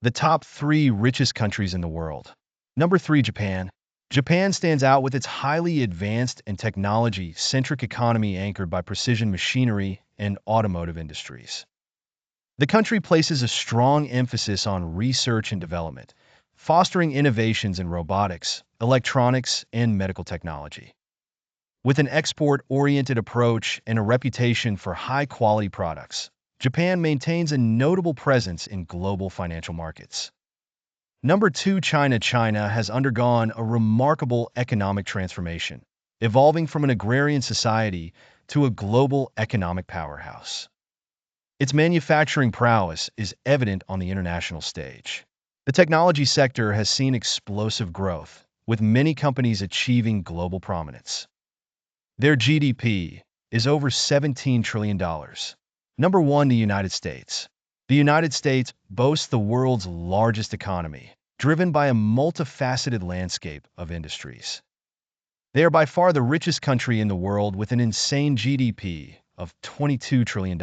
The top 3 richest countries in the world. Number 3, Japan. Japan stands out with its highly advanced and technology-centric economy anchored by precision machinery and automotive industries. The country places a strong emphasis on research and development, fostering innovations in robotics, electronics, and medical technology. With an export-oriented approach and a reputation for high-quality products, Japan maintains a notable presence in global financial markets. Number 2, China. China has undergone a remarkable economic transformation, evolving from an agrarian society to a global economic powerhouse. Its manufacturing prowess is evident on the international stage. The technology sector has seen explosive growth, with many companies achieving global prominence. Their GDP is over $17 trillion. Number 1, the United States. The United States boasts the world's largest economy, driven by a multifaceted landscape of industries. They are by far the richest country in the world with an insane GDP of $22 trillion.